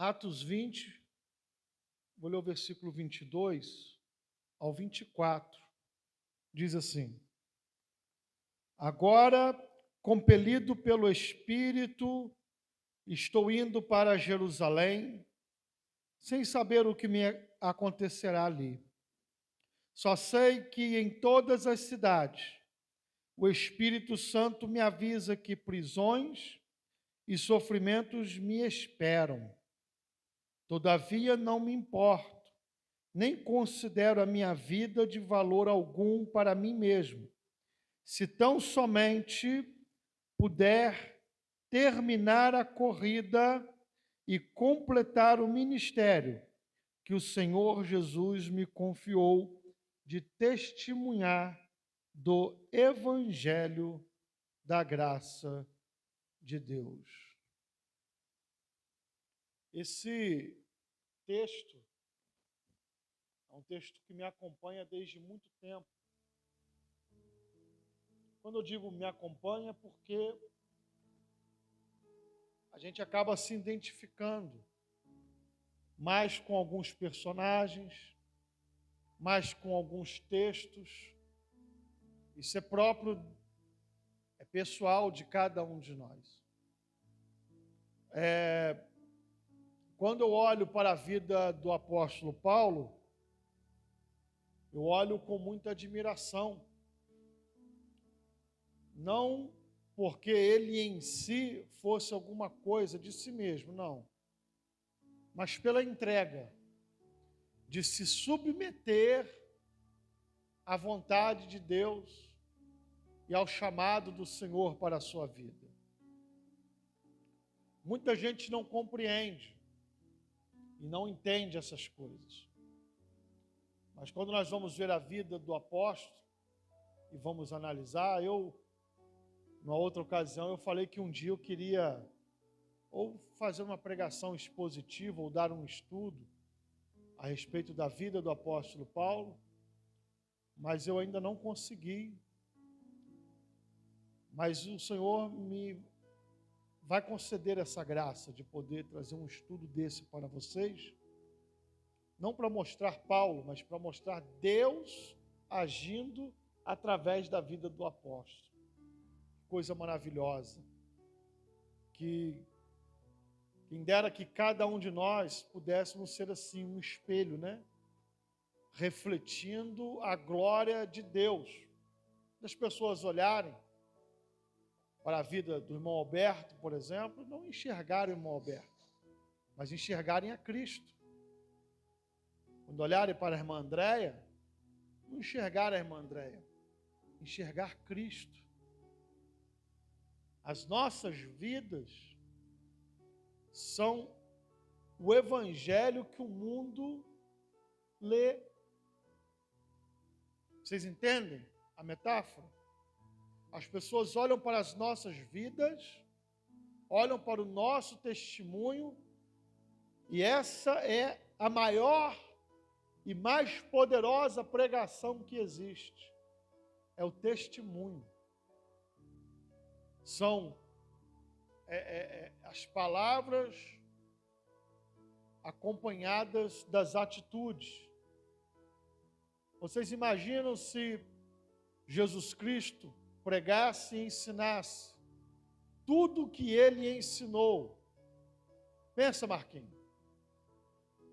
Atos 20, vou ler o versículo 22 ao 24, diz assim: Agora, compelido pelo Espírito, estou indo para Jerusalém, sem saber o que me acontecerá ali. Só sei que em todas as cidades o Espírito Santo me avisa que prisões e sofrimentos me esperam. Todavia não me importo, nem considero a minha vida de valor algum para mim mesmo, se tão somente puder terminar a corrida e completar o ministério que o Senhor Jesus me confiou de testemunhar do Evangelho da graça de Deus. Esse texto é um texto que me acompanha desde muito tempo. Quando eu digo me acompanha, é porque a gente acaba se identificando mais com alguns personagens, mais com alguns textos. Isso é próprio, é pessoal de cada um de nós. Quando eu olho para a vida do apóstolo Paulo, eu olho com muita admiração. Não porque ele em si fosse alguma coisa de si mesmo, não. Mas pela entrega de se submeter à vontade de Deus e ao chamado do Senhor para a sua vida. Muita gente não compreende e não entende essas coisas. Mas quando nós vamos ver a vida do apóstolo e vamos analisar, numa outra ocasião, eu falei que um dia eu queria ou fazer uma pregação expositiva ou dar um estudo a respeito da vida do apóstolo Paulo, mas eu ainda não consegui. Mas o Senhor me vai conceder essa graça de poder trazer um estudo desse para vocês, não para mostrar Paulo, mas para mostrar Deus agindo através da vida do apóstolo. Coisa maravilhosa. Quem dera que cada um de nós pudéssemos ser assim, um espelho, né? Refletindo a glória de Deus. Das pessoas olharem para a vida do irmão Alberto, por exemplo, não enxergarem o irmão Alberto, mas enxergarem a Cristo. Quando olharem para a irmã Andréia, não enxergar a irmã Andréia, enxergar Cristo. As nossas vidas são o evangelho que o mundo lê. Vocês entendem a metáfora? As pessoas olham para as nossas vidas, olham para o nosso testemunho, e essa é a maior e mais poderosa pregação que existe. É o testemunho. São as palavras acompanhadas das atitudes. Vocês imaginam se Jesus Cristo pregasse e ensinasse tudo o que ele ensinou? Pensa, Marquinhos.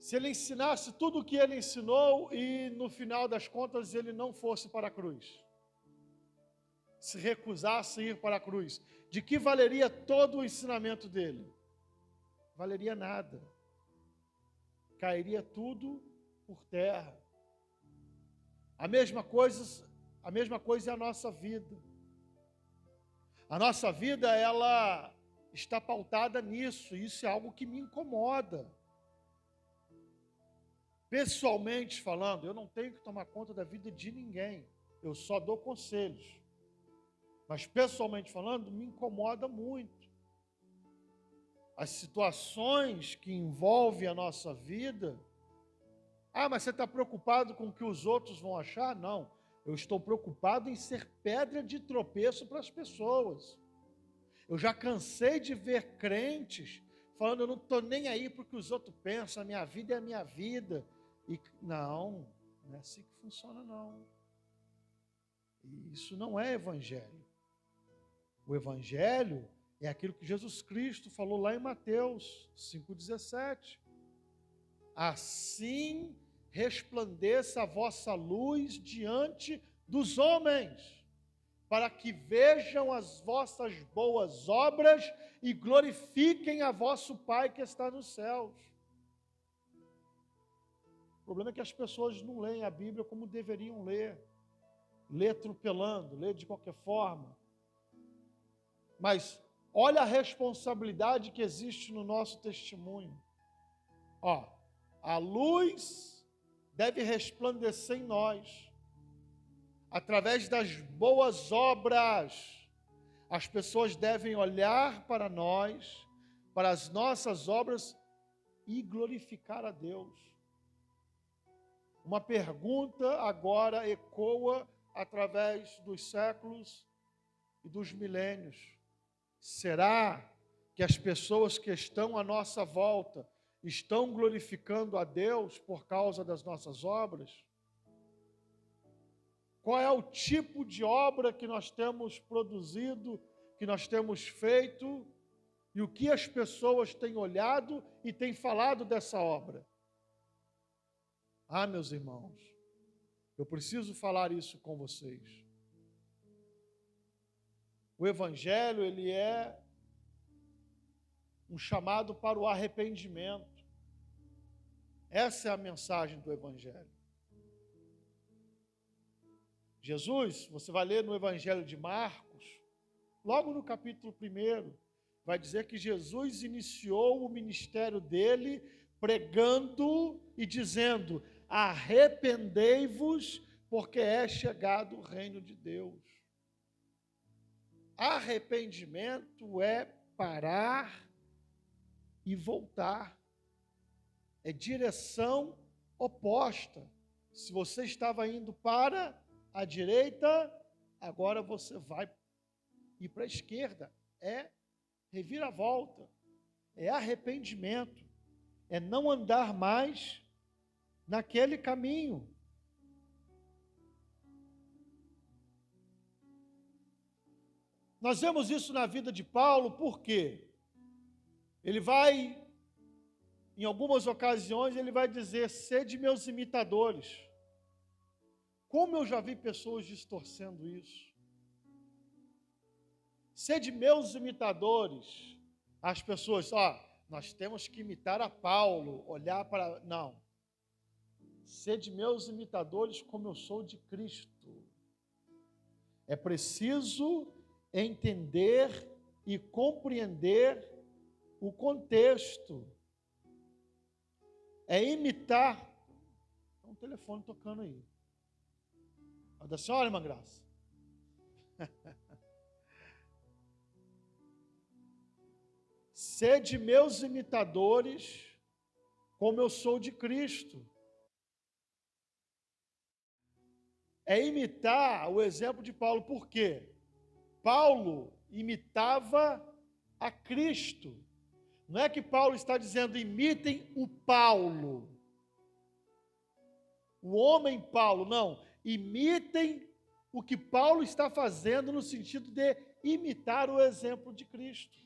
Se ele ensinasse tudo o que ele ensinou e no final das contas ele não fosse para a cruz, se recusasse a ir para a cruz, de que valeria todo o ensinamento dele? Valeria nada. Cairia tudo por terra. A mesma coisa é a nossa vida. A nossa vida, ela está pautada nisso, e isso é algo que me incomoda. Pessoalmente falando, eu não tenho que tomar conta da vida de ninguém, eu só dou conselhos. Mas pessoalmente falando, me incomoda muito. As situações que envolvem a nossa vida. Mas você está preocupado com o que os outros vão achar? Não, eu estou preocupado em ser pedra de tropeço para as pessoas. Eu já cansei de ver crentes falando, eu não estou nem aí para o que os outros pensam, a minha vida é a minha vida. E não é assim que funciona, não. Isso não é evangelho. O evangelho é aquilo que Jesus Cristo falou lá em Mateus 5,17. Assim resplandeça a vossa luz diante dos homens, para que vejam as vossas boas obras e glorifiquem a vosso Pai que está nos céus. O problema é que as pessoas não leem a Bíblia como deveriam ler. Lê atropelando, lê de qualquer forma. Mas olha a responsabilidade que existe no nosso testemunho. A luz deve resplandecer em nós, através das boas obras. As pessoas devem olhar para nós, para as nossas obras e glorificar a Deus. Uma pergunta agora ecoa através dos séculos e dos milênios. Será que as pessoas que estão à nossa volta estão glorificando a Deus por causa das nossas obras? Qual é o tipo de obra que nós temos produzido, que nós temos feito, e o que as pessoas têm olhado e têm falado dessa obra? Meus irmãos, eu preciso falar isso com vocês. O Evangelho, ele é um chamado para o arrependimento. Essa é a mensagem do Evangelho. Jesus, você vai ler no Evangelho de Marcos, logo no capítulo 1, vai dizer que Jesus iniciou o ministério dele pregando e dizendo: arrependei-vos, porque é chegado o reino de Deus. Arrependimento é parar e voltar. É direção oposta. Se você estava indo para a direita, agora você vai ir para a esquerda. É reviravolta. É arrependimento. É não andar mais naquele caminho. Nós vemos isso na vida de Paulo, por quê? Ele vai, em algumas ocasiões, ele vai dizer: sede meus imitadores. Como eu já vi pessoas distorcendo isso. Sede meus imitadores. As pessoas, nós temos que imitar a Paulo, olhar para... Não. Sede meus imitadores como eu sou de Cristo. É preciso entender e compreender o contexto. É imitar. Tem um telefone tocando aí. É da senhora, irmã Graça? Sede meus imitadores, como eu sou de Cristo. É imitar o exemplo de Paulo. Por quê? Paulo imitava a Cristo. Não é que Paulo está dizendo, imitem o Paulo. O homem Paulo, não. Imitem o que Paulo está fazendo no sentido de imitar o exemplo de Cristo.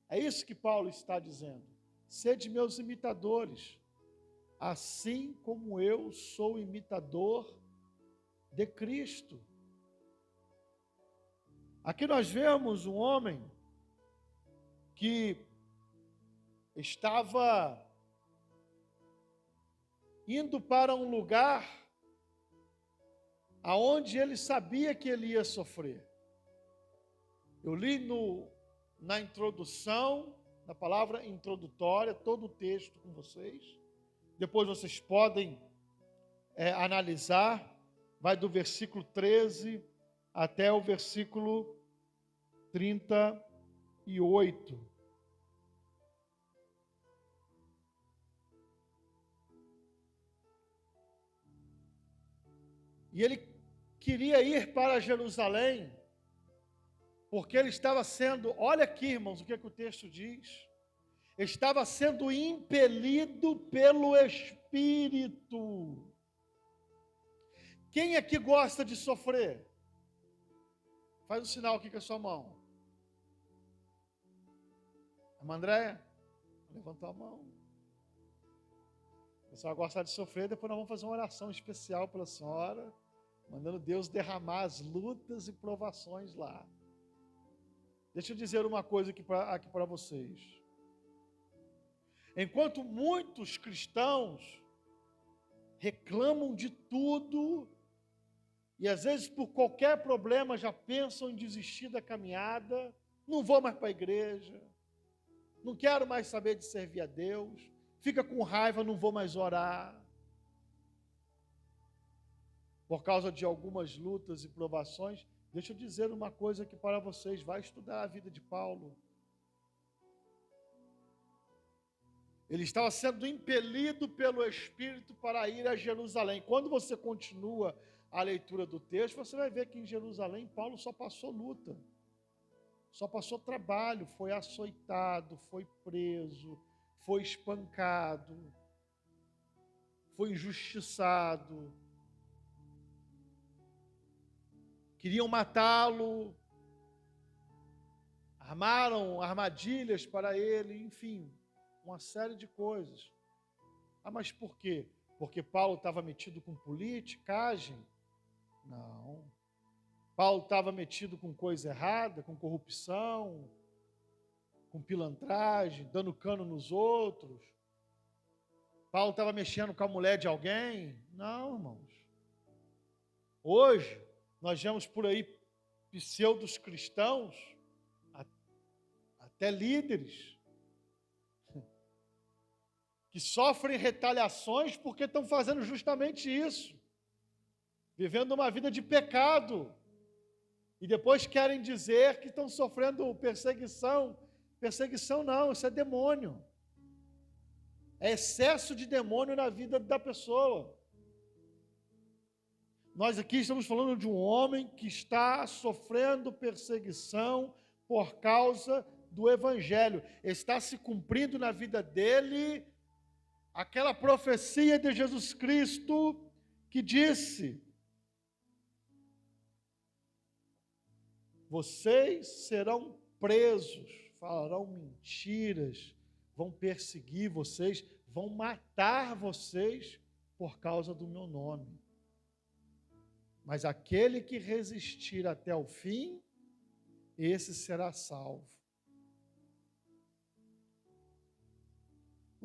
É isso que Paulo está dizendo. Sede meus imitadores, assim como eu sou imitador de Cristo. Aqui nós vemos um homem que estava indo para um lugar aonde ele sabia que ele ia sofrer. Eu li na introdução, na palavra introdutória, todo o texto com vocês. Depois vocês podem analisar. Vai do versículo 13 até o versículo 38. E ele queria ir para Jerusalém, porque ele estava sendo, olha aqui, irmãos, o que o texto diz. estava sendo impelido pelo Espírito. Quem aqui gosta de sofrer? Faz um sinal aqui com a sua mão. A Andréia? Levantou a mão. A pessoa gosta de sofrer, depois nós vamos fazer uma oração especial pela senhora, mandando Deus derramar as lutas e provações lá. Deixa eu dizer uma coisa aqui para vocês. Enquanto muitos cristãos reclamam de tudo, e às vezes por qualquer problema já pensam em desistir da caminhada, não vou mais para a igreja, não quero mais saber de servir a Deus, fica com raiva, não vou mais orar. Por causa de algumas lutas e provações, deixa eu dizer uma coisa aqui para vocês, vai estudar a vida de Paulo. Ele estava sendo impelido pelo Espírito para ir a Jerusalém. Quando você continua a leitura do texto, você vai ver que em Jerusalém Paulo só passou luta, só passou trabalho, foi açoitado, foi preso, foi espancado, foi injustiçado, queriam matá-lo, armaram armadilhas para ele, enfim, uma série de coisas. Ah, mas por quê? Porque Paulo estava metido com politicagem? Não. Paulo estava metido com coisa errada, com corrupção, com pilantragem, dando cano nos outros. Paulo estava mexendo com a mulher de alguém? Não, irmãos. Hoje, nós vemos por aí pseudos cristãos, até líderes, que sofrem retaliações porque estão fazendo justamente isso, vivendo uma vida de pecado, e depois querem dizer que estão sofrendo perseguição. Perseguição não, isso é demônio. É excesso de demônio na vida da pessoa. Nós aqui estamos falando de um homem que está sofrendo perseguição por causa do Evangelho. Está se cumprindo na vida dele aquela profecia de Jesus Cristo que disse: vocês serão presos, falarão mentiras, vão perseguir vocês, vão matar vocês por causa do meu nome. Mas aquele que resistir até o fim, esse será salvo.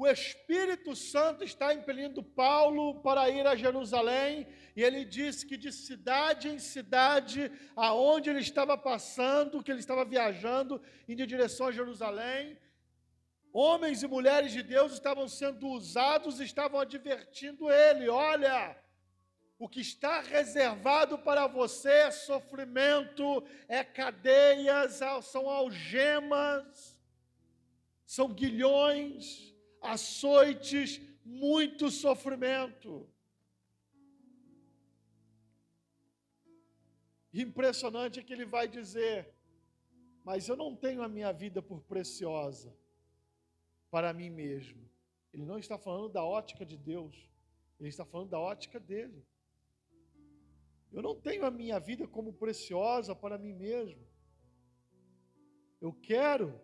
O Espírito Santo está impelindo Paulo para ir a Jerusalém, e ele disse que de cidade em cidade, aonde ele estava passando, que ele estava viajando, indo em direção a Jerusalém, homens e mulheres de Deus estavam sendo usados, estavam advertindo ele: olha, o que está reservado para você é sofrimento, é cadeias, são algemas, são guilhões, açoites, muito sofrimento. Impressionante é que ele vai dizer: mas eu não tenho a minha vida por preciosa para mim mesmo. Ele não está falando da ótica de Deus, ele está falando da ótica dele. Eu não tenho a minha vida como preciosa para mim mesmo. Eu quero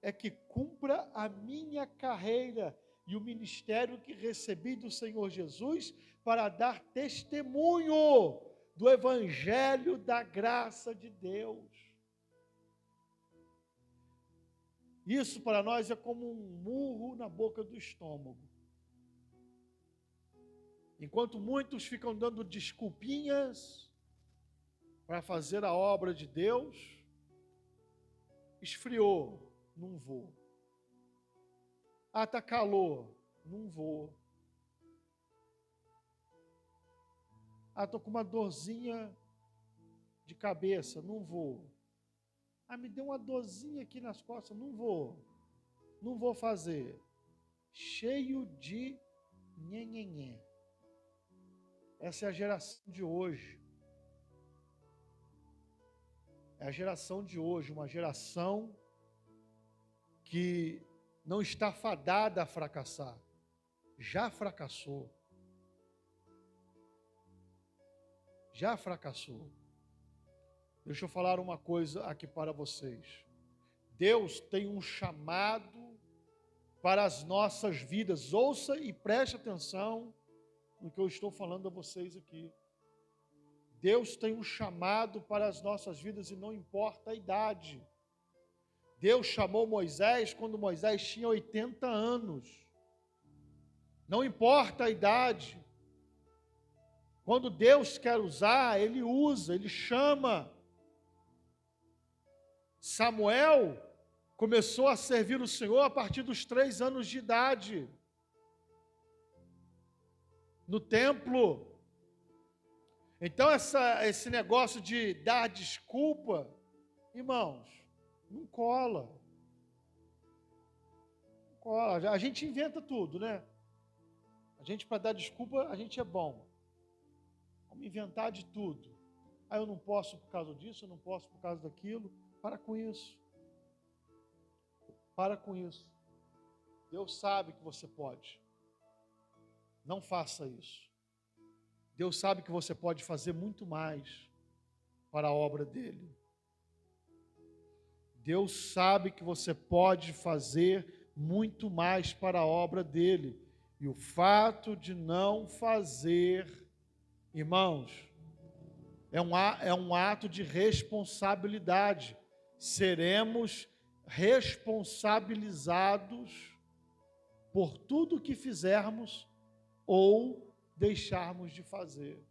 é que cumpra a minha carreira e o ministério que recebi do Senhor Jesus para dar testemunho do Evangelho da graça de Deus. Isso para nós é como um murro na boca do estômago. Enquanto muitos ficam dando desculpinhas para fazer a obra de Deus, esfriou, não vou. Ah, está calor, não vou. Ah, estou com uma dorzinha de cabeça, não vou. Ah, me deu uma dorzinha aqui nas costas, não vou. Não vou fazer. Cheio de nhenhenhé. Essa é a geração de hoje. É a geração de hoje, uma geração que não está fadada a fracassar. Já fracassou. Já fracassou. Deixa eu falar uma coisa aqui para vocês. Deus tem um chamado para as nossas vidas. Ouça e preste atenção no que eu estou falando a vocês aqui. Deus tem um chamado para as nossas vidas e não importa a idade. Deus chamou Moisés quando Moisés tinha 80 anos. Não importa a idade. Quando Deus quer usar, Ele usa, Ele chama. Samuel começou a servir o Senhor a partir dos 3 anos de idade. No templo. Então, esse negócio de dar desculpa, irmãos, não cola. Não cola. A gente inventa tudo, né? A gente, para dar desculpa, a gente é bom. Vamos inventar de tudo. Ah, eu não posso por causa disso, eu não posso por causa daquilo. Para com isso. Para com isso. Deus sabe que você pode. Não faça isso. Deus sabe que você pode fazer muito mais para a obra dele. Deus sabe que você pode fazer muito mais para a obra dele. E o fato de não fazer, irmãos, é um ato de responsabilidade. Seremos responsabilizados por tudo que fizermos ou deixarmos de fazer.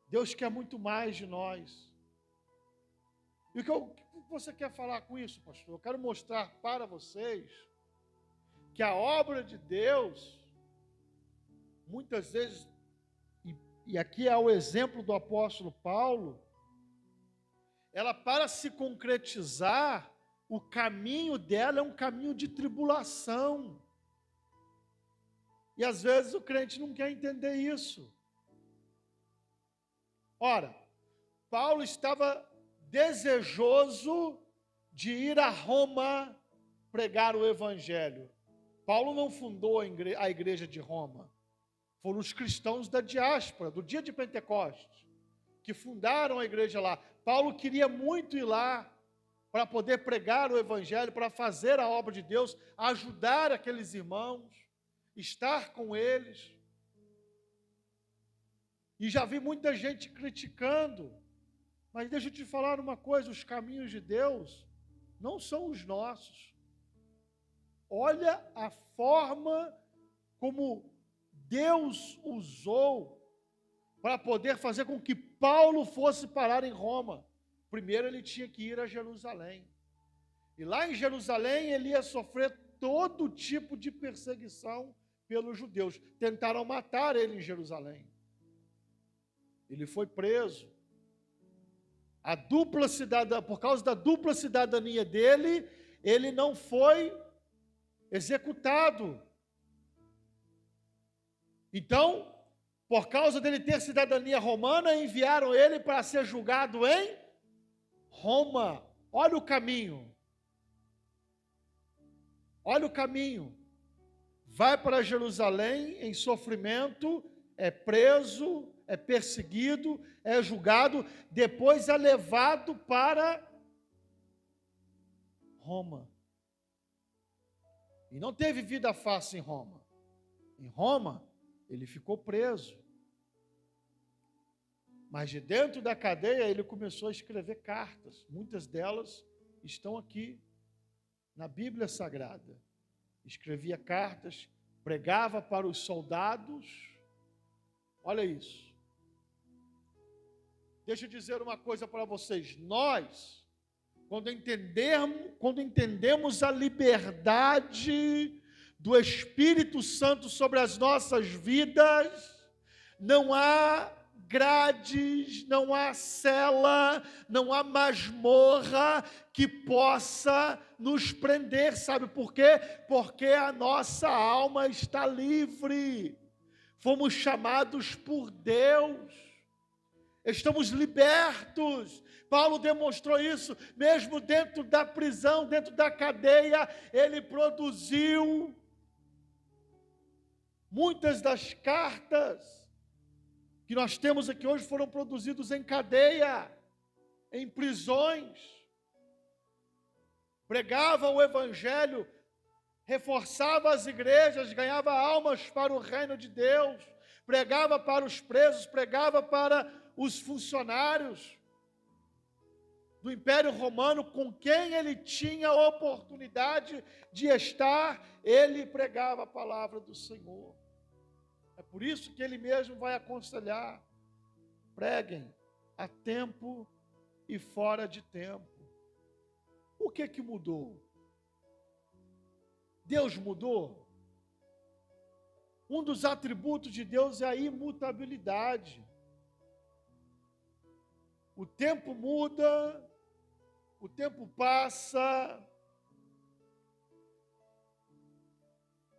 Deus quer muito mais de nós. E o que você quer falar com isso, pastor? Eu quero mostrar para vocês que a obra de Deus, muitas vezes, e aqui é o exemplo do apóstolo Paulo, ela, para se concretizar, o caminho dela é um caminho de tribulação. E às vezes o crente não quer entender isso. Ora, Paulo estava desejoso de ir a Roma pregar o evangelho. Paulo não fundou a igreja de Roma. Foram os cristãos da diáspora, do dia de Pentecostes, que fundaram a igreja lá. Paulo queria muito ir lá para poder pregar o evangelho, para fazer a obra de Deus, ajudar aqueles irmãos, estar com eles. E já vi muita gente criticando, mas deixa eu te falar uma coisa, os caminhos de Deus não são os nossos. Olha a forma como Deus usou para poder fazer com que Paulo fosse parar em Roma. Primeiro ele tinha que ir a Jerusalém. E lá em Jerusalém ele ia sofrer todo tipo de perseguição pelos judeus. Tentaram matar ele em Jerusalém. Ele foi preso. Por causa da dupla cidadania dele, ele não foi executado. Então, por causa dele ter cidadania romana, enviaram ele para ser julgado em Roma. Olha o caminho. Olha o caminho. Vai para Jerusalém em sofrimento, é preso, é perseguido, é julgado, depois é levado para Roma. E não teve vida fácil em Roma. Em Roma, ele ficou preso. Mas de dentro da cadeia, ele começou a escrever cartas. Muitas delas estão aqui na Bíblia Sagrada. Escrevia cartas, pregava para os soldados. Olha isso. Deixa eu dizer uma coisa para vocês. Nós, quando entendemos a liberdade do Espírito Santo sobre as nossas vidas, não há grades, não há cela, não há masmorra que possa nos prender. Sabe por quê? Porque a nossa alma está livre. Fomos chamados por Deus. Estamos libertos. Paulo demonstrou isso, mesmo dentro da prisão, dentro da cadeia, ele produziu muitas das cartas que nós temos aqui hoje foram produzidos em cadeia, em prisões. Pregava o evangelho, reforçava as igrejas, ganhava almas para o reino de Deus, pregava para os presos, pregava para os funcionários do Império Romano, com quem ele tinha oportunidade de estar, ele pregava a palavra do Senhor. É por isso que ele mesmo vai aconselhar: preguem a tempo e fora de tempo. O que mudou? Deus mudou? Um dos atributos de Deus é a imutabilidade. O tempo muda, o tempo passa,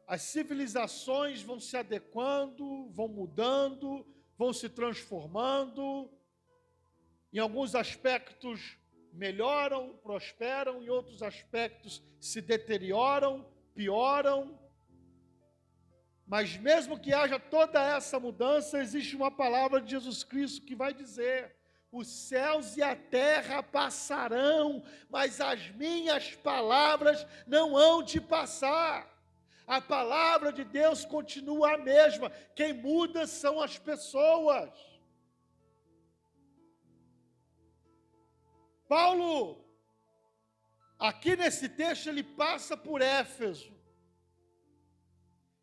as civilizações vão se adequando, vão mudando, vão se transformando. Em alguns aspectos melhoram, prosperam, em outros aspectos se deterioram, pioram. Mas mesmo que haja toda essa mudança, existe uma palavra de Jesus Cristo que vai dizer: os céus e a terra passarão, mas as minhas palavras não hão de passar. A palavra de Deus continua a mesma. Quem muda são as pessoas. Paulo, aqui nesse texto, ele passa por Éfeso.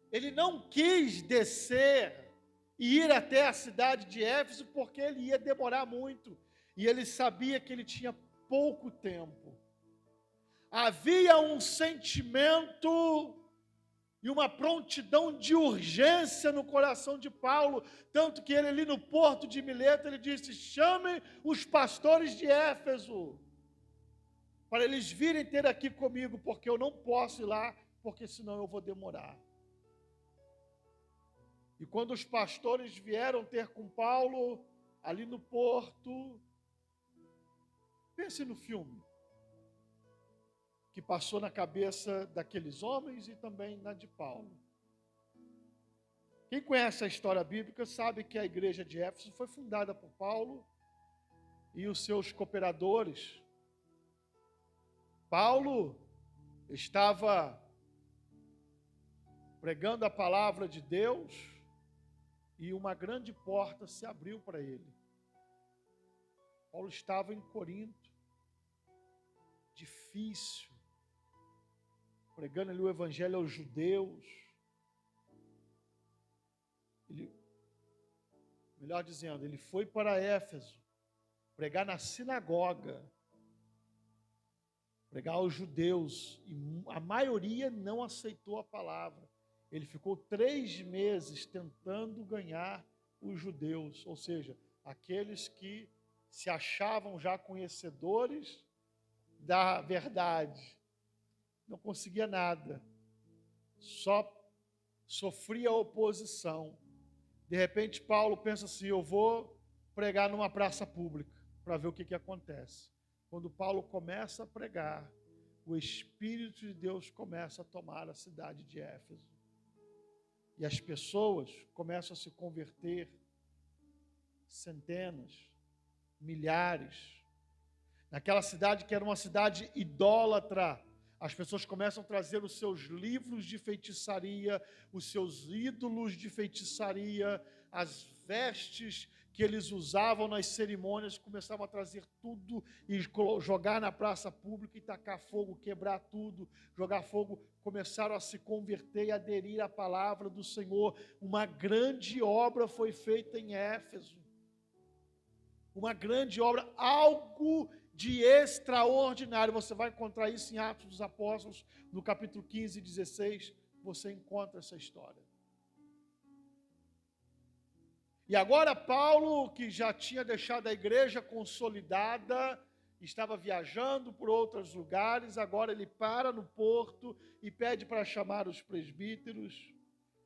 Ele não quis descer e ir até a cidade de Éfeso, porque ele ia demorar muito. E ele sabia que ele tinha pouco tempo. Havia um sentimento e uma prontidão de urgência no coração de Paulo, tanto que ele ali no porto de Mileto, ele disse: chamem os pastores de Éfeso, para eles virem ter aqui comigo, porque eu não posso ir lá, porque senão eu vou demorar. E quando os pastores vieram ter com Paulo, ali no porto, pense no filme que passou na cabeça daqueles homens e também na de Paulo. Quem conhece a história bíblica sabe que a igreja de Éfeso foi fundada por Paulo e os seus cooperadores. Paulo estava pregando a palavra de Deus e uma grande porta se abriu para ele. Paulo estava em Corinto, difícil, pregando ali o evangelho aos judeus. Melhor dizendo, ele foi para Éfeso, pregar na sinagoga, pregar aos judeus, e a maioria não aceitou a palavra. Ele ficou 3 meses tentando ganhar os judeus, ou seja, aqueles que se achavam já conhecedores da verdade. Não conseguia nada, só sofria oposição. De repente, Paulo pensa assim: eu vou pregar numa praça pública, para ver o que acontece. Quando Paulo começa a pregar, o Espírito de Deus começa a tomar a cidade de Éfeso. E as pessoas começam a se converter, centenas, milhares. Naquela cidade que era uma cidade idólatra, as pessoas começam a trazer os seus livros de feitiçaria, os seus ídolos de feitiçaria, as vestes que eles usavam nas cerimônias, começavam a trazer tudo e jogar na praça pública e tacar fogo, quebrar tudo, jogar fogo. Começaram a se converter e aderir à palavra do Senhor. Uma grande obra foi feita em Éfeso. Uma grande obra, algo de extraordinário. Você vai encontrar isso em Atos dos Apóstolos, no capítulo 15 e 16, você encontra essa história. E agora Paulo, que já tinha deixado a igreja consolidada, estava viajando por outros lugares, agora ele para no porto e pede para chamar os presbíteros,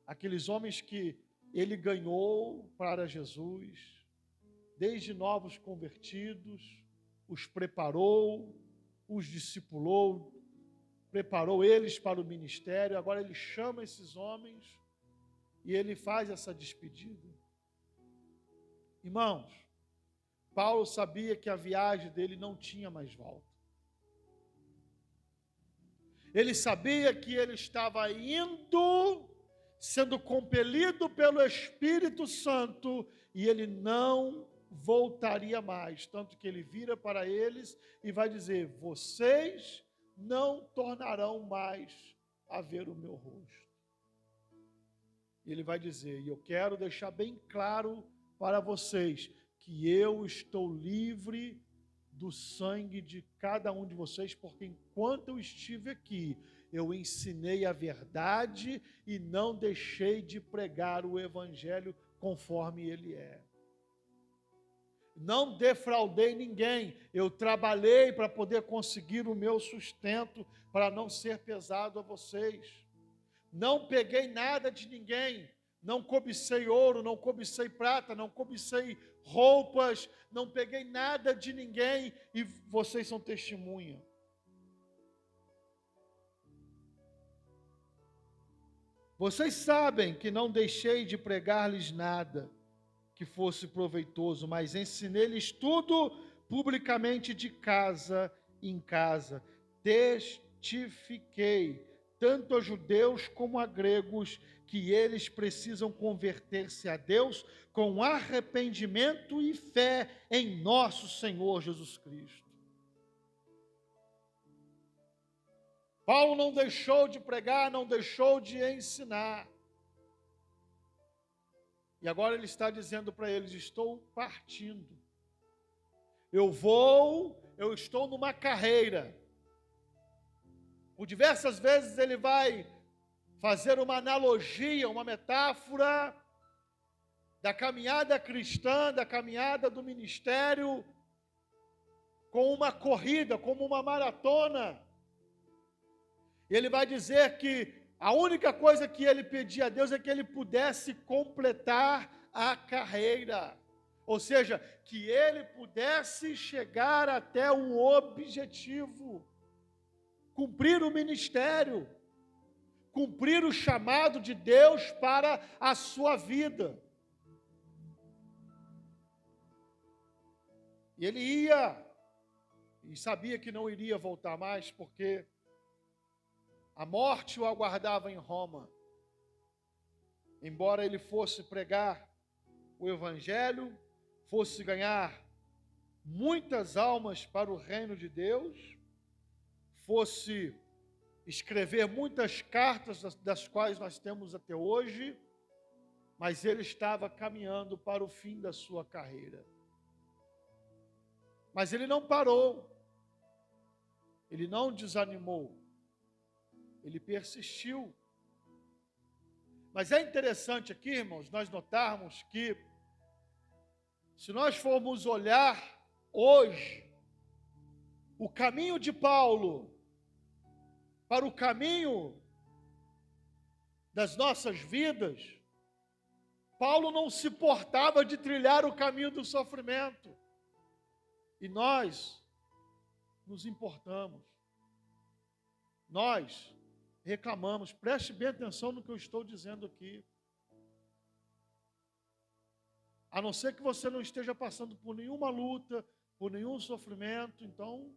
aqueles homens que ele ganhou para Jesus. desde novos convertidos, os preparou, os discipulou, preparou eles para o ministério. Agora ele chama esses homens e ele faz essa despedida. Irmãos, Paulo sabia que a viagem dele não tinha mais volta. Ele sabia que ele estava indo, sendo compelido pelo Espírito Santo, e ele não voltaria mais. Tanto que ele vira para eles e vai dizer: vocês não tornarão mais a ver o meu rosto. E ele vai dizer: e eu quero deixar bem claro para vocês, que eu estou livre do sangue de cada um de vocês, porque enquanto eu estive aqui, eu ensinei a verdade e não deixei de pregar o evangelho conforme ele é. Não defraudei ninguém, eu trabalhei para poder conseguir o meu sustento, para não ser pesado a vocês. Não peguei nada de ninguém, não cobicei ouro, não cobicei prata, não cobicei roupas, não peguei nada de ninguém, e vocês são testemunha. Vocês sabem que não deixei de pregar-lhes nada que fosse proveitoso, mas ensinei-lhes tudo publicamente de casa em casa. Testifiquei, tanto a judeus como a gregos, que eles precisam converter-se a Deus com arrependimento e fé em nosso Senhor Jesus Cristo. Paulo não deixou de pregar, não deixou de ensinar. E agora ele está dizendo para eles: estou partindo. Eu estou numa carreira. Por diversas vezes ele vai fazer uma analogia, uma metáfora da caminhada cristã, da caminhada do ministério, com uma corrida, como uma maratona. E ele vai dizer que a única coisa que ele pedia a Deus é que ele pudesse completar a carreira. Ou seja, que ele pudesse chegar até o objetivo, cumprir o ministério, cumprir o chamado de Deus para a sua vida. E ele ia, e sabia que não iria voltar mais, porque a morte o aguardava em Roma. Embora ele fosse pregar o evangelho, fosse ganhar muitas almas para o reino de Deus, fosse escrever muitas cartas, das quais nós temos até hoje, mas ele estava caminhando para o fim da sua carreira. Mas ele não parou, ele não desanimou, ele persistiu. Mas é interessante aqui, irmãos, nós notarmos que, se nós formos olhar hoje, o caminho de Paulo para o caminho das nossas vidas, Paulo não se portava de trilhar o caminho do sofrimento. E nós nos importamos. Nós reclamamos. Preste bem atenção no que eu estou dizendo aqui. A não ser que você não esteja passando por nenhuma luta, por nenhum sofrimento, então,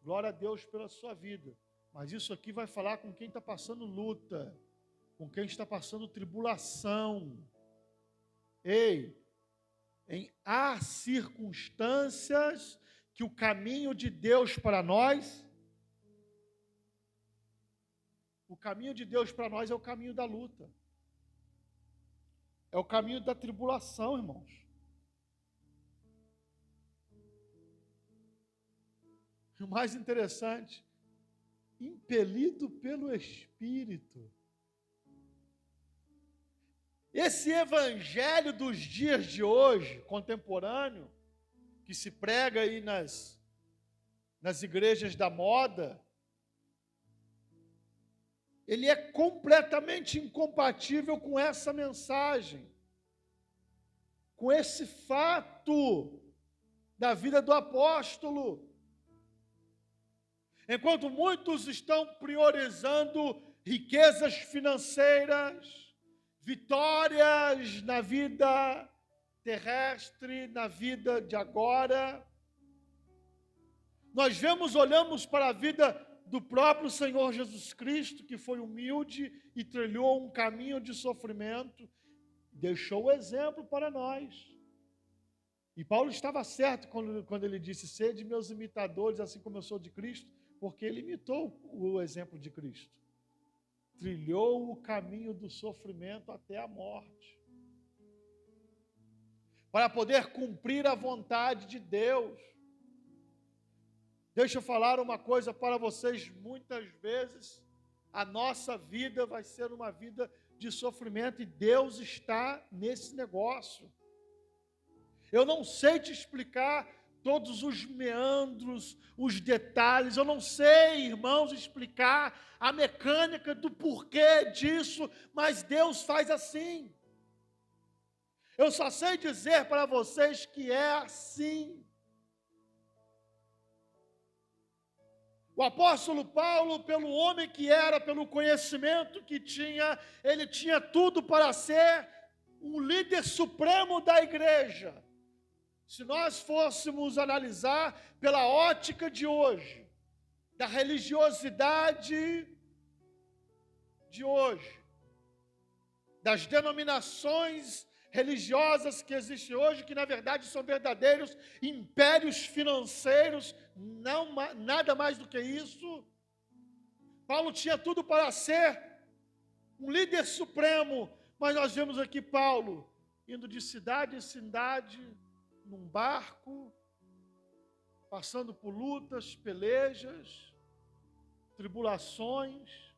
glória a Deus pela sua vida. Mas isso aqui vai falar com quem está passando luta, com quem está passando tribulação. Ei, há circunstâncias que o caminho de Deus para nós, o caminho de Deus para nós é o caminho da luta. É o caminho da tribulação, irmãos. O mais interessante, impelido pelo Espírito. Esse evangelho dos dias de hoje, contemporâneo, que se prega aí nas igrejas da moda, ele é completamente incompatível com essa mensagem, com esse fato da vida do apóstolo. Enquanto muitos estão priorizando riquezas financeiras, vitórias na vida terrestre, na vida de agora, nós olhamos para a vida do próprio Senhor Jesus Cristo, que foi humilde e trilhou um caminho de sofrimento, deixou o exemplo para nós. E Paulo estava certo quando ele disse: sede meus imitadores, assim como eu sou de Cristo, porque ele imitou o exemplo de Cristo. Trilhou o caminho do sofrimento até a morte, para poder cumprir a vontade de Deus. Deixa eu falar uma coisa para vocês: muitas vezes a nossa vida vai ser uma vida de sofrimento, e Deus está nesse negócio. Eu não sei te explicar todos os meandros, os detalhes, eu não sei, irmãos, explicar a mecânica do porquê disso, mas Deus faz assim. Eu só sei dizer para vocês que é assim. O apóstolo Paulo, pelo homem que era, pelo conhecimento que tinha, ele tinha tudo para ser um líder supremo da igreja. Se nós fôssemos analisar pela ótica de hoje, da religiosidade de hoje, das denominações religiosas que existem hoje, que na verdade são verdadeiros impérios financeiros, nada mais do que isso. Paulo tinha tudo para ser um líder supremo, mas nós vemos aqui Paulo indo de cidade em cidade, num barco, passando por lutas, pelejas, tribulações.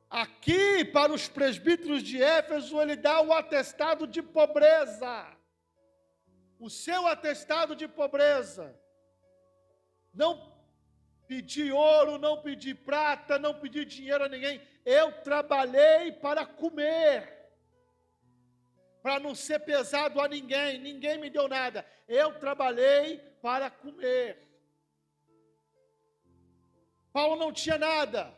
Aqui, para os presbíteros de Éfeso, ele dá o atestado de pobreza. O seu atestado de pobreza. Não pedi ouro, não pedi prata, não pedi dinheiro a ninguém. Eu trabalhei para comer. Para não ser pesado a ninguém. Ninguém me deu nada. Eu trabalhei para comer. Paulo não tinha nada.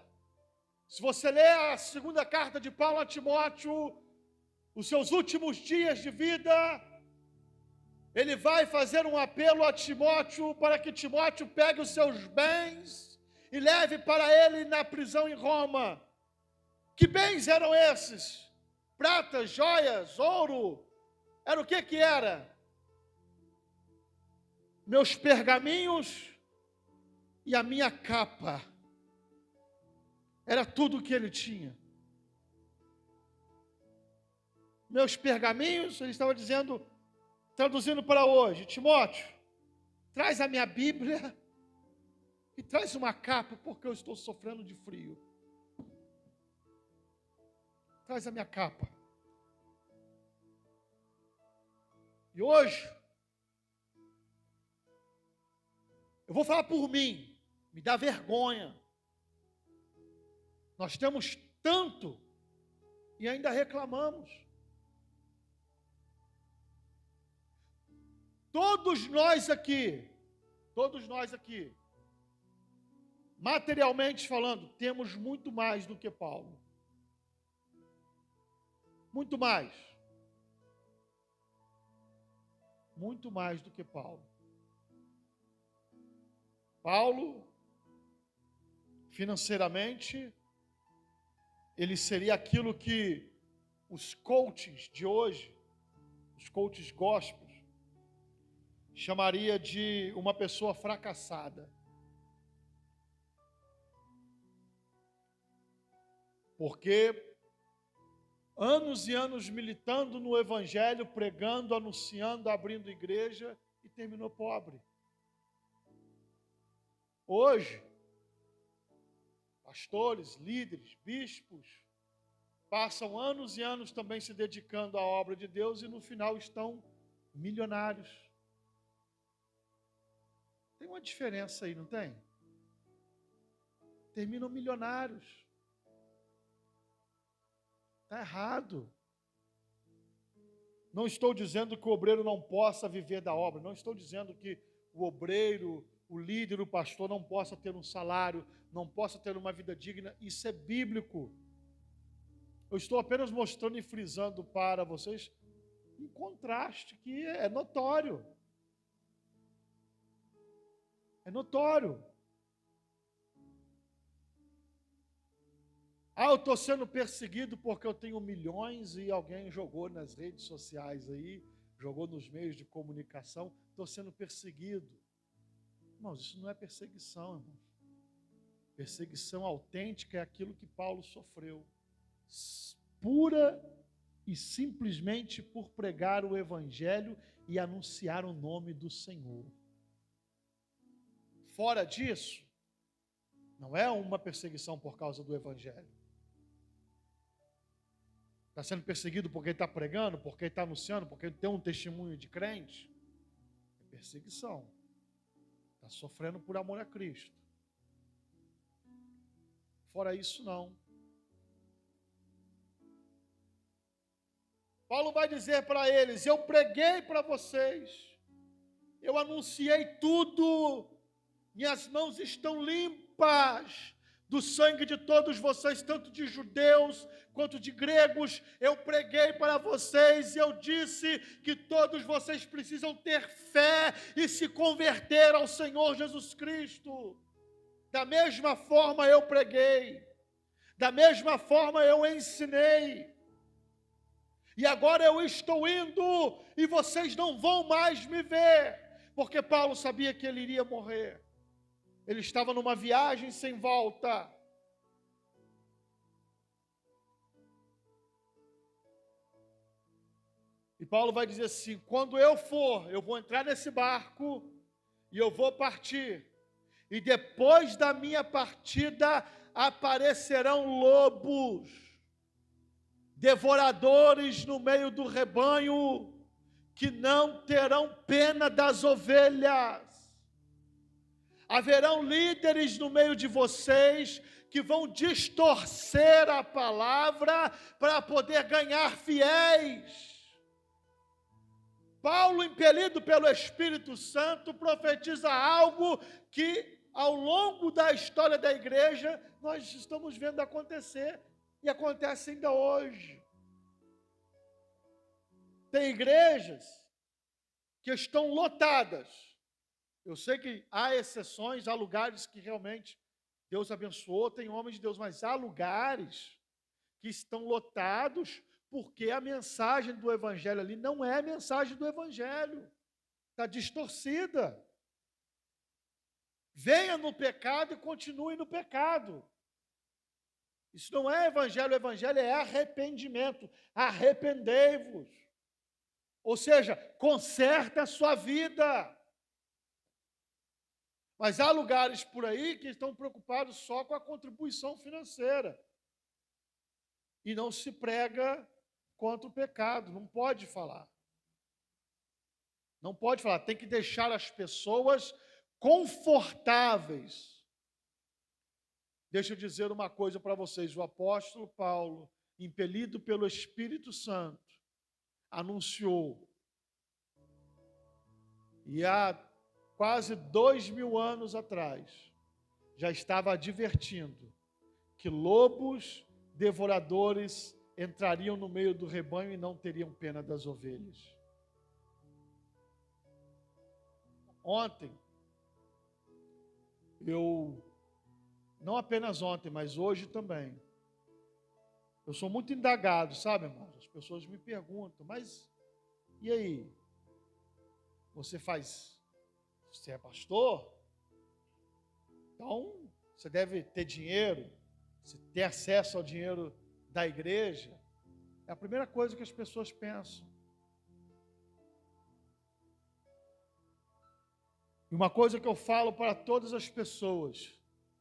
Se você ler a segunda carta de Paulo a Timóteo, os seus últimos dias de vida, ele vai fazer um apelo a Timóteo para que Timóteo pegue os seus bens e leve para ele na prisão em Roma. Que bens eram esses? Prata, joias, ouro. Era o que era? Meus pergaminhos e a minha capa. Era tudo o que ele tinha. Meus pergaminhos, ele estava dizendo, traduzindo para hoje: Timóteo, traz a minha Bíblia e traz uma capa, porque eu estou sofrendo de frio. Traz a minha capa. E hoje, eu vou falar por mim, me dá vergonha. Nós temos tanto e ainda reclamamos. Todos nós aqui, materialmente falando, temos muito mais do que Paulo. Muito mais. Muito mais do que Paulo. Paulo, financeiramente, ele seria aquilo que os coaches de hoje, os coaches gospels, chamaria de uma pessoa fracassada. Porque anos e anos militando no evangelho, pregando, anunciando, abrindo igreja, e terminou pobre. Hoje, pastores, líderes, bispos, passam anos e anos também se dedicando à obra de Deus e no final estão milionários. Tem uma diferença aí, não tem? Terminam milionários. Está errado. Não estou dizendo que o obreiro não possa viver da obra. Não estou dizendo que o obreiro, o líder, o pastor não possa ter um salário, não possa ter uma vida digna. Isso é bíblico. Eu estou apenas mostrando e frisando para vocês um contraste que é notório. É notório. Eu estou sendo perseguido porque eu tenho milhões e alguém jogou nas redes sociais aí, jogou nos meios de comunicação, estou sendo perseguido. Irmãos, isso não é perseguição, irmãos. Perseguição autêntica é aquilo que Paulo sofreu. Pura e simplesmente por pregar o Evangelho e anunciar o nome do Senhor. Fora disso, não é uma perseguição por causa do Evangelho. Está sendo perseguido porque está pregando, porque está anunciando, porque tem um testemunho de crente. É perseguição. Está sofrendo por amor a Cristo. Fora isso, não. Paulo vai dizer para eles: eu preguei para vocês, eu anunciei tudo, minhas mãos estão limpas do sangue de todos vocês, tanto de judeus quanto de gregos. Eu preguei para vocês e eu disse que todos vocês precisam ter fé e se converter ao Senhor Jesus Cristo. Da mesma forma eu preguei, da mesma forma eu ensinei. E agora eu estou indo e vocês não vão mais me ver, porque Paulo sabia que ele iria morrer. Ele estava numa viagem sem volta. E Paulo vai dizer assim: quando eu for, eu vou entrar nesse barco e eu vou partir. E depois da minha partida aparecerão lobos, devoradores no meio do rebanho, que não terão pena das ovelhas. Haverão líderes no meio de vocês que vão distorcer a palavra para poder ganhar fiéis. Paulo, impelido pelo Espírito Santo, profetiza algo que ao longo da história da igreja nós estamos vendo acontecer e acontece ainda hoje. Tem igrejas que estão lotadas. Eu sei que há exceções, há lugares que realmente Deus abençoou, tem homens de Deus, mas há lugares que estão lotados porque a mensagem do Evangelho ali não é a mensagem do Evangelho, está distorcida. Venha no pecado e continue no pecado. Isso não é Evangelho, o Evangelho é arrependimento. Arrependei-vos. Ou seja, conserta a sua vida. Mas há lugares por aí que estão preocupados só com a contribuição financeira. E não se prega contra o pecado, não pode falar. Não pode falar, tem que deixar as pessoas confortáveis. Deixa eu dizer uma coisa para vocês, o apóstolo Paulo, impelido pelo Espírito Santo, anunciou, e há quase 2000 anos atrás, já estava advertindo que lobos devoradores entrariam no meio do rebanho e não teriam pena das ovelhas. Ontem, não apenas ontem, mas hoje também, eu sou muito indagado, sabe, irmãos? As pessoas me perguntam, mas e aí? Você é pastor? Então, você deve ter dinheiro, você ter acesso ao dinheiro da igreja. É a primeira coisa que as pessoas pensam. E uma coisa que eu falo para todas as pessoas: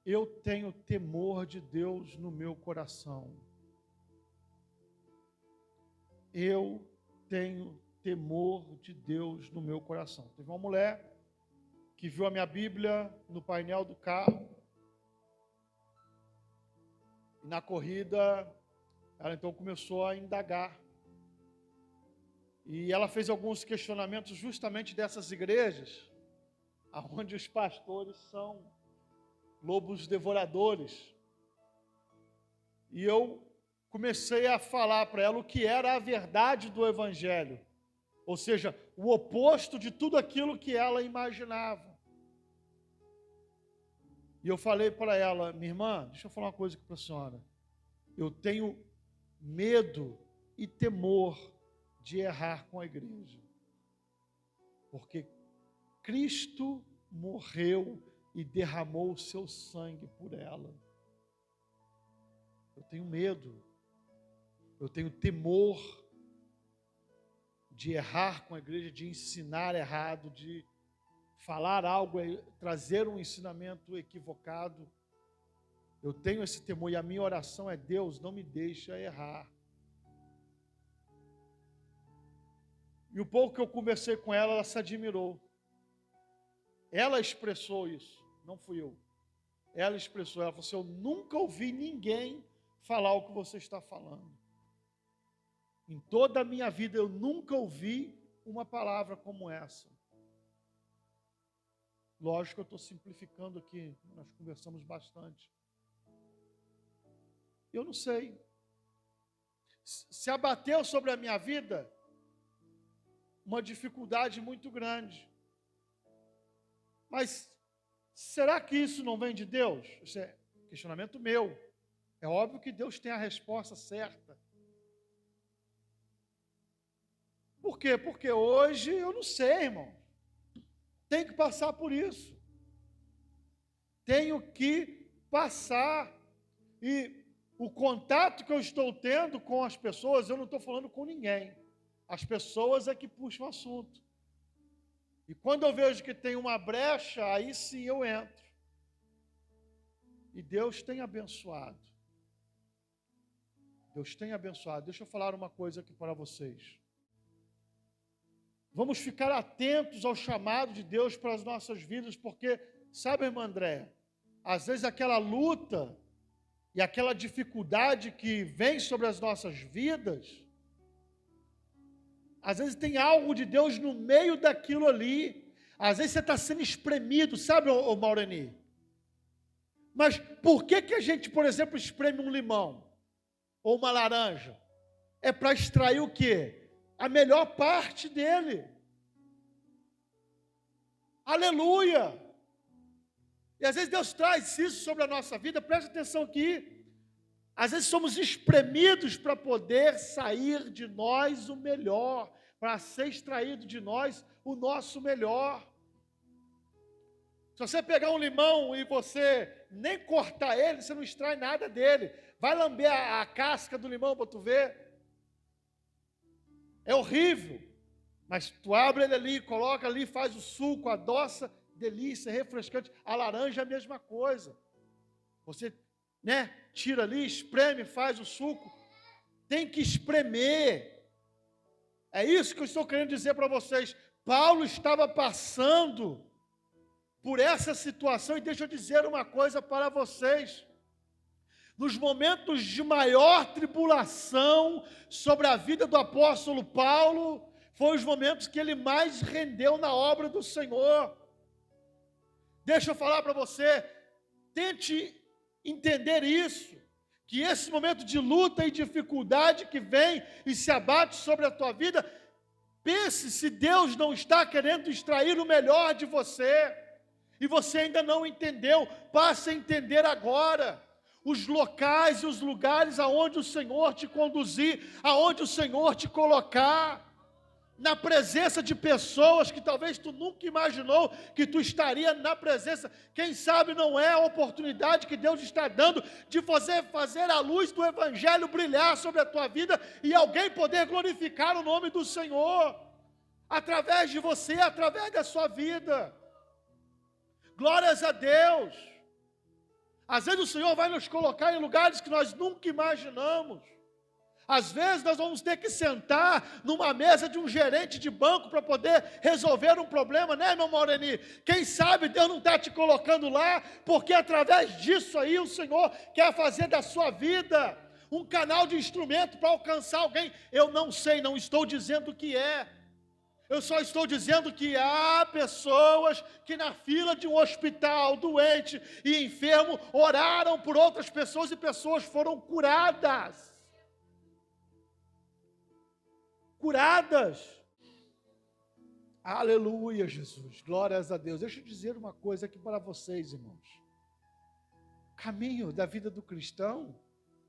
eu tenho temor de Deus no meu coração. Eu tenho temor de Deus no meu coração. Teve uma mulher que viu a minha Bíblia no painel do carro. E na corrida, ela então começou a indagar. E ela fez alguns questionamentos justamente dessas igrejas, onde os pastores são lobos devoradores. E eu comecei a falar para ela o que era a verdade do Evangelho, ou seja, o oposto de tudo aquilo que ela imaginava. E eu falei para ela: minha irmã, deixa eu falar uma coisa aqui para a senhora. Eu tenho medo e temor de errar com a igreja, porque Cristo morreu e derramou o seu sangue por ela. Eu tenho medo, eu tenho temor de errar com a igreja, de ensinar errado, de falar algo, trazer um ensinamento equivocado. Eu tenho esse temor e a minha oração é: Deus, não me deixa errar. E o pouco que eu conversei com ela, ela se admirou. Ela expressou isso, não fui eu. Ela expressou, ela falou assim: eu nunca ouvi ninguém falar o que você está falando. Em toda a minha vida eu nunca ouvi uma palavra como essa. Lógico que eu estou simplificando aqui, nós conversamos bastante. Eu não sei. Se abateu sobre a minha vida uma dificuldade muito grande. Mas será que isso não vem de Deus? Isso é questionamento meu. É óbvio que Deus tem a resposta certa. Por quê? Porque hoje eu não sei, irmão. Tenho que passar por isso. Tenho que passar. E o contato que eu estou tendo com as pessoas, eu não estou falando com ninguém. As pessoas é que puxam o assunto. E quando eu vejo que tem uma brecha, aí sim eu entro. E Deus tem abençoado. Deus tem abençoado. Deixa eu falar uma coisa aqui para vocês. Vamos ficar atentos ao chamado de Deus para as nossas vidas, porque, sabe, irmã Andréa, às vezes aquela luta e aquela dificuldade que vem sobre as nossas vidas, às vezes tem algo de Deus no meio daquilo ali. Às vezes você está sendo espremido, sabe, ô Maureni? Mas por que a gente, por exemplo, espreme um limão? Ou uma laranja? É para extrair o quê? A melhor parte dele. Aleluia! E às vezes Deus traz isso sobre a nossa vida, preste atenção aqui. Às vezes somos espremidos para poder sair de nós o melhor, para ser extraído de nós o nosso melhor. Se você pegar um limão e você nem cortar ele, você não extrai nada dele. Vai lamber a casca do limão para tu ver. É horrível. Mas tu abre ele ali, coloca ali, faz o suco, adoça, delícia, refrescante. A laranja é a mesma coisa. Você, tira ali, espreme, faz o suco. Tem que espremer. É isso que eu estou querendo dizer para vocês. Paulo estava passando por essa situação, e deixa eu dizer uma coisa para vocês. Nos momentos de maior tribulação sobre a vida do apóstolo Paulo, foi os momentos que ele mais rendeu na obra do Senhor. Deixa eu falar para você, tente entender isso, que esse momento de luta e dificuldade que vem e se abate sobre a tua vida, pense se Deus não está querendo extrair o melhor de você, e você ainda não entendeu, passe a entender agora. Os locais e os lugares aonde o Senhor te conduzir, aonde o Senhor te colocar, na presença de pessoas que talvez tu nunca imaginou que tu estaria na presença. Quem sabe não é a oportunidade que Deus está dando de fazer a luz do Evangelho brilhar sobre a tua vida e alguém poder glorificar o nome do Senhor através de você, através da sua vida. Glórias a Deus. Às vezes o Senhor vai nos colocar em lugares que nós nunca imaginamos. Às vezes nós vamos ter que sentar numa mesa de um gerente de banco para poder resolver um problema, né, irmão Maureni? Quem sabe Deus não está te colocando lá, porque através disso aí o Senhor quer fazer da sua vida um canal de instrumento para alcançar alguém. Eu não sei, não estou dizendo que é. Eu só estou dizendo que há pessoas que na fila de um hospital, doente e enfermo, oraram por outras pessoas e pessoas foram curadas. Curadas. Aleluia, Jesus. Glórias a Deus. Deixa eu dizer uma coisa aqui para vocês, irmãos. O caminho da vida do cristão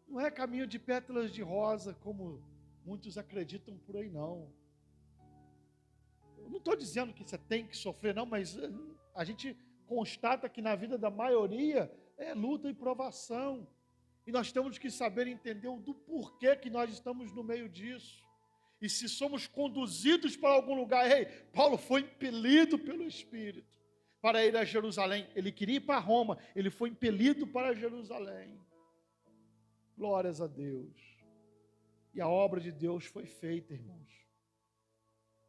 não é caminho de pétalas de rosa, como muitos acreditam por aí, não. Eu não estou dizendo que você tem que sofrer, não, mas a gente constata que na vida da maioria é luta e provação. E nós temos que saber entender do porquê que nós estamos no meio disso. E se somos conduzidos para algum lugar, Paulo foi impelido pelo Espírito para ir a Jerusalém. Ele queria ir para Roma, ele foi impelido para Jerusalém. Glórias a Deus. E a obra de Deus foi feita, irmãos.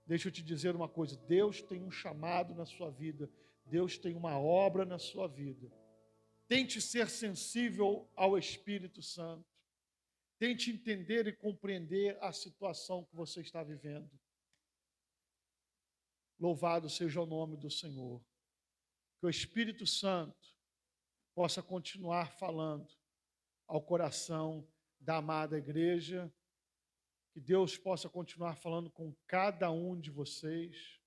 Deixa eu te dizer uma coisa, Deus tem um chamado na sua vida, Deus tem uma obra na sua vida. Tente ser sensível ao Espírito Santo. Tente entender e compreender a situação que você está vivendo. Louvado seja o nome do Senhor. Que o Espírito Santo possa continuar falando ao coração da amada igreja. Que Deus possa continuar falando com cada um de vocês.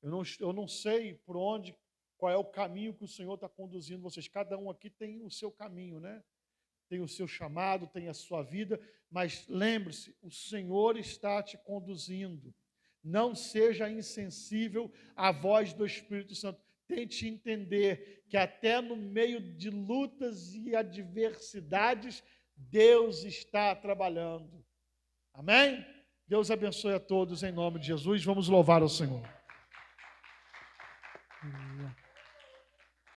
Eu não sei por onde, qual é o caminho que o Senhor está conduzindo vocês. Cada um aqui tem o seu caminho, né? Tem o seu chamado, tem a sua vida, mas lembre-se, o Senhor está te conduzindo. Não seja insensível à voz do Espírito Santo. Tente entender que até no meio de lutas e adversidades, Deus está trabalhando. Amém? Deus abençoe a todos em nome de Jesus. Vamos louvar ao Senhor.